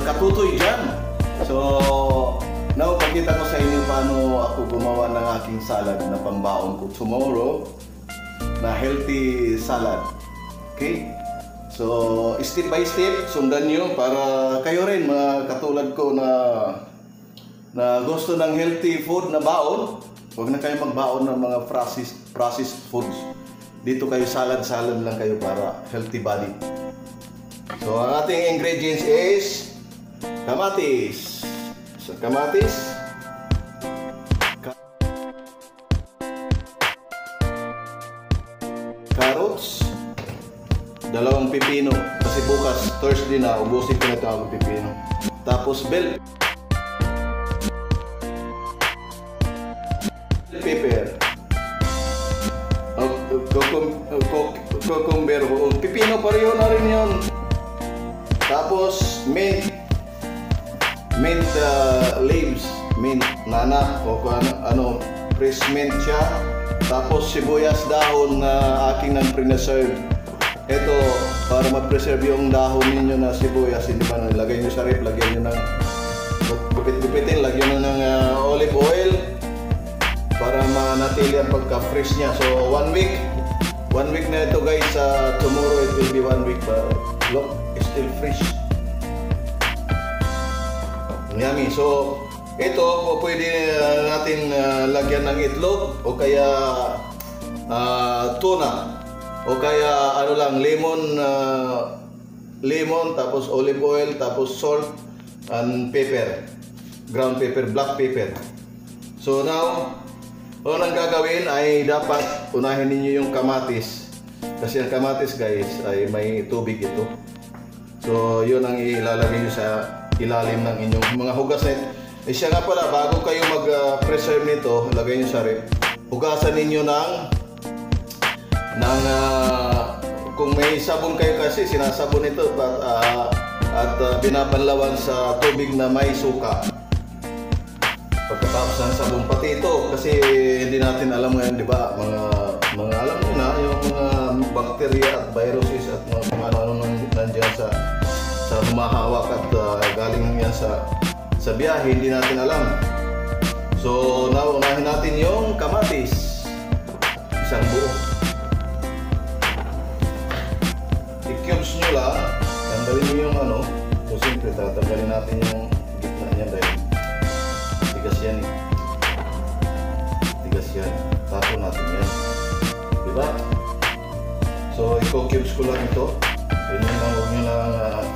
Katutoy dyan. So, now pakita ko sa inyo paano ako gumawa ng aking salad na pambaon ko tomorrow na healthy salad. Okay? So, step by step, sundan nyo para kayo rin mga katulad ko na gusto ng healthy food na baon. Huwag na kayo magbaon ng mga processed foods. Dito kayo salad lang kayo para healthy body. So, ang ating ingredients is kamatis. So, kamatis. Carrots. 2 pipino. Kasi bukas, Thursday na, ubusin ko na ito ang pipino. Tapos, bell pepper. Cucumber. Pipino pareho na rin yun. Tapos, mint leaves, mint, nana, o ano, fresh mint siya. Tapos, sibuyas dahon na aking nang-preserve. Ito, para ma-preserve yung dahon ninyo na sibuyas, hindi ba nilagay nyo sa rep, lagyan nyo ng gupit-gupitin, lagyan nyo ng olive oil para manatili ang pagka-fresh niya. So, 1 week na ito guys. Tomorrow it will be 1 week, but look, it's still fresh. Yummy. So, ito pwede natin lagyan ng itlog o kaya tuna o kaya ano lang, lemon, tapos olive oil, tapos salt and pepper, ground pepper, black pepper. So now, ang gagawin ay dapat unahin ninyo yung kamatis. Kasi ang kamatis guys ay may tubig ito. So yun ang ilalagay nyo sa ilalim ng inyong mga hugasin. Siya nga pala, bago kayo mag-preserve nito, lagay nyo sa rep. Hugasan ninyo kung may sabon kayo, kasi sinasabon ito at binabanlawan sa tubig na may suka. Pagkatapos ng sabon, pati ito, kasi hindi natin alam ngayon, di ba, mga alam nyo na, yung mga bacteria at viruses at mga ano nandiyan sa humahawak at galing yan sa biyahe, hindi natin alam. So, naunahin natin yung kamatis, isang buo. I-cubes nyo lang, tanggalin nyo yung ano. So, siyempre, tatanggalin natin yung gitna niya dahil tigas yan eh. Tigas yan. Tapo natin yan. Diba? So, i-cubes ko lang ito. Yun lang, huwag nyo lang.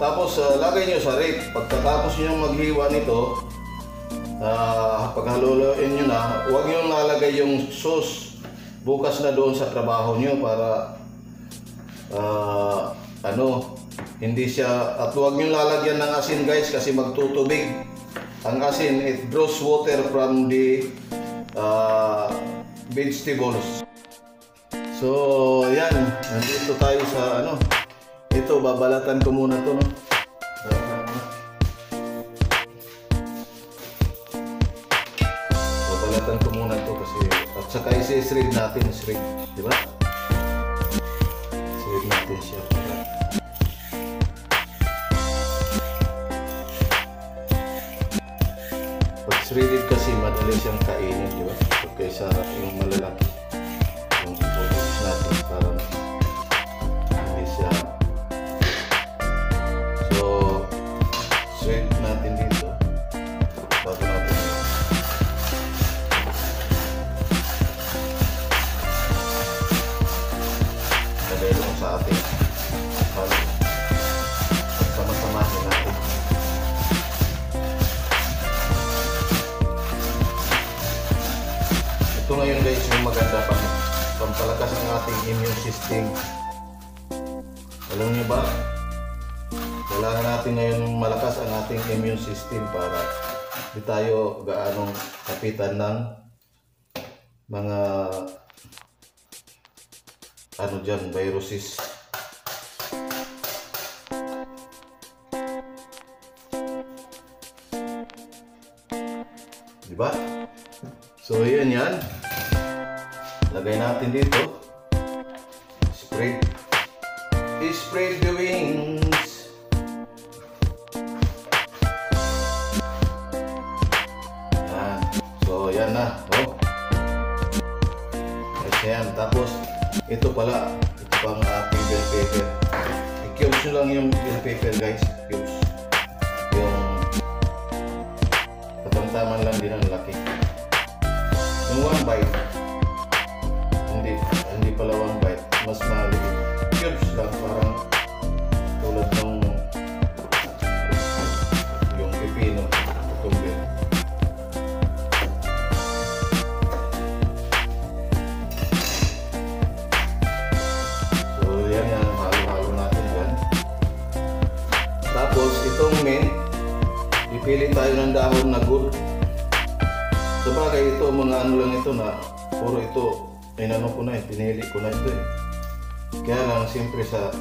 Tapos, lagay nyo sa rep. Pagkatapos nyo maghiwa nito, paghaluin nyo na, huwag nyo lalagay yung sauce bukas na doon sa trabaho nyo para hindi siya, at huwag nyo lalagyan ng asin guys kasi magtutubig. Ang asin, it draws water from the vegetables. So yan, nandito tayo sa ito, babalatan ko muna to, no? Babalatan ko muna to kasi, at saka isi-shred natin, di ba? Shred natin siya. Pag shredded kasi madali siyang kainin, di ba? Kaysa yung malalaki, yung focus natin para Ito ngayon guys yung maganda pampalakas ng ating immune system. Alam niyo ba? Kailangan natin ngayon malakas ang ating immune system para di tayo gaanong kapitan ng mga ano dyan, viruses. Diba? So yun yan. Lagay natin dito. Spread. Spread the wings. Yan. So yan na. Oh. Ayan. Tapos ito pala. Ito pang ating bell pepper. I-cubes nyo lang yung bell pepper guys. Cubes. Yung katamtaman lang din ang laki. Yung one bite. Hindi pala one bite. Mas maliit. Cubes lang, parang tulad ng yung pipino, tumbel. So yan yan, halo-halo natin yan. Tapos itong mint, ipili tayo ng dahon na good. Sabagay ito, mga ano lang ito na puro ito, inano ko na pinili ko na ito eh. Kaya lang, siyempre sa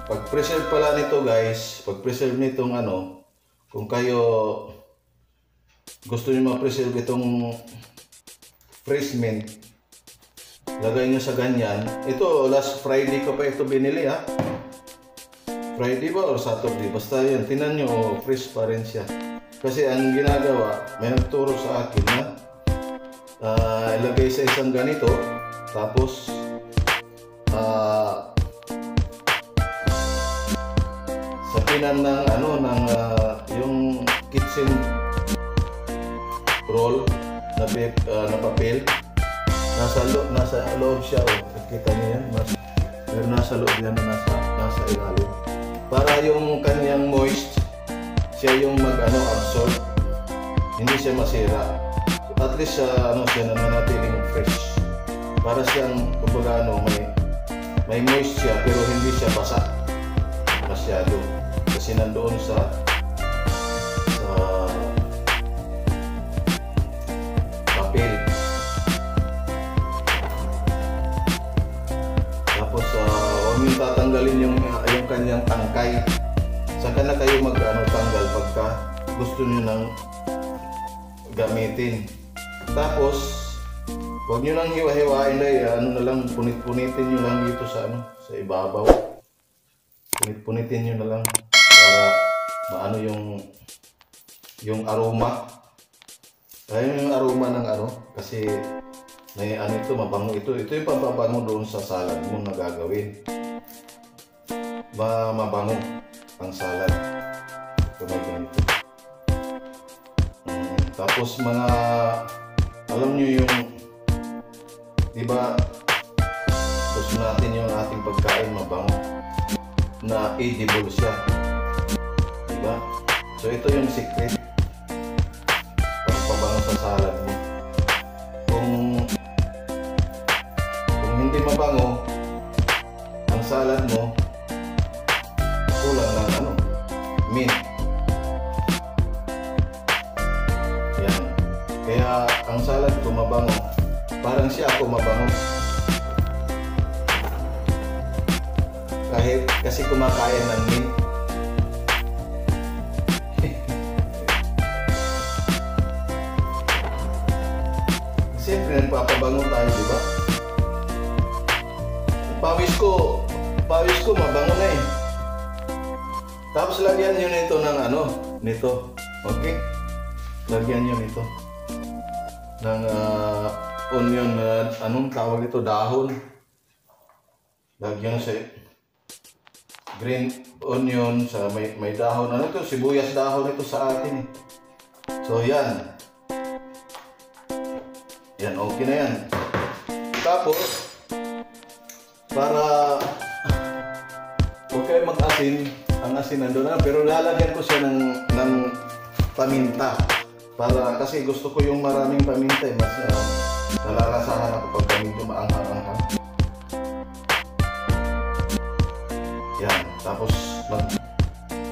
pag-preserve pala nito guys, pag-preserve nitong ano, kung kayo gusto nyo ma-preserve itong fresh mint, lagay nyo sa ganyan. Ito, last Friday ko pa ito binili ha. Friday ba o Saturday? Basta yan, tinan nyo, fresh pa rin siya. Kasi ang ginagawa, may nagturo sa akin na ilagay sa isang ganito, tapos sa pinan ng ano ng yung kitchen roll na papel, nasa loob siya, kita niyo yan, pero nasa loob yan, nasa ilalim, para yung kanyang moist siya yung absorb, hindi siya masira. At least siya nananatiling fresh, para siyang kumbaga may moist siya pero hindi siya basa masyado kasi nandoon sa papel. Tapos huwag nyo tatanggalin yung kanyang tangkay. Saka na kayo tanggal pagka gusto nyo nang gamitin. Tapos huwag nyo lang hiwa-hiwain dahil na lang, punit-punitin nyo lang dito sa sa ibabaw. Punit-punitin nyo na lang para maano yung aroma. Ayun yung aroma ng kasi may ito, mabango ito. Ito yung pampabango doon sa salad mo na gagawin. Mabango ang salad. Ito may ganito. Tapos alam nyo yung diba, gusto natin yung ating pagkain mabango, na edible siya, diba? So ito yung secret pagpabango sa salad mo. Kung hindi mabango ang salad mo, kulang ng mint. Yan. Kaya ang salad ko mabango, parang siya ako mabango. Kasi kumakain ng mint. Siyempre nagpapabango tayo, di ba? Pawis ko mabango na eh. Tapos lagyan nyo nito ng nito. Okay? Lagyan nyo nito ng onion, anong tawag ito, dahon. Lagyan sa green onion, sa may dahon, ito, sibuyas dahon ito sa atin eh. So yan, okay na yan. Tapos para huwag kayo mag-asin, ang asin nandun na, pero lalagyan ko siya ng paminta. Para kasi gusto ko yung maraming paminta, mas nalalasahan ako pag medyo maanghang-anghang. Yan, tapos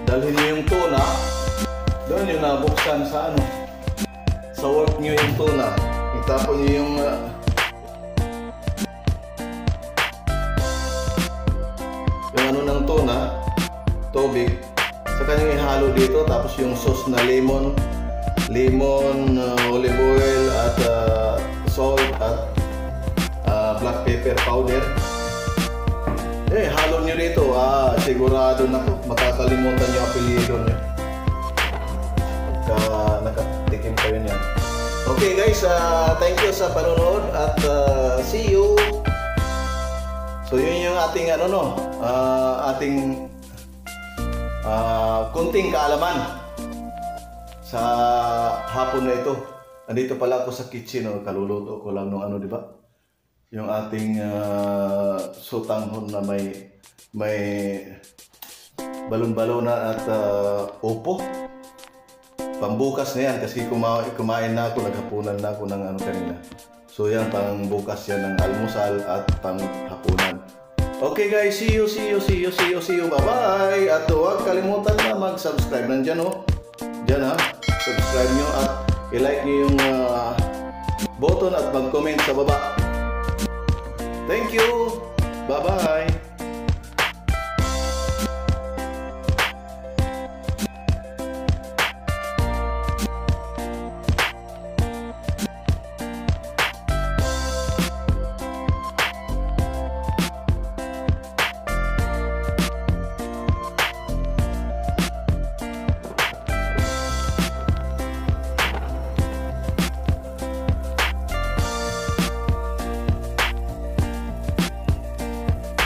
dalhin niyo yung tuna, doon yung nabuksan sa ano, sa work niyo yung tuna. Itapon niyo yung ano ng tuna, tubig, sa kanyang ihalo dito, tapos yung sauce na lemon, olive oil at salt at black pepper powder. Halo nyo rito. Sigurado na makakalimutan nyo apelyido nyo pagka nakatikim kayo niyan. Okay guys, thank you sa panonood at see you. So yun yung ating ating kunting kaalaman sa hapon na ito. Andito pala ako sa kitchen, kaluluto ko lang ng di ba? Yung ating sutanghon na may balon-balon na at upo. Pambukas na yan kasi kumain na ako, naghapunan na ako ng kanina. So yan, pang bukas yan ng almusal at pang hapunan. Okay guys, see you. Bye-bye. At huwag kalimutan na mag-subscribe. Nandyan Diyan subscribe nyo at i-like nyo yung button at mag-comment sa baba. Thank you. Bye-bye.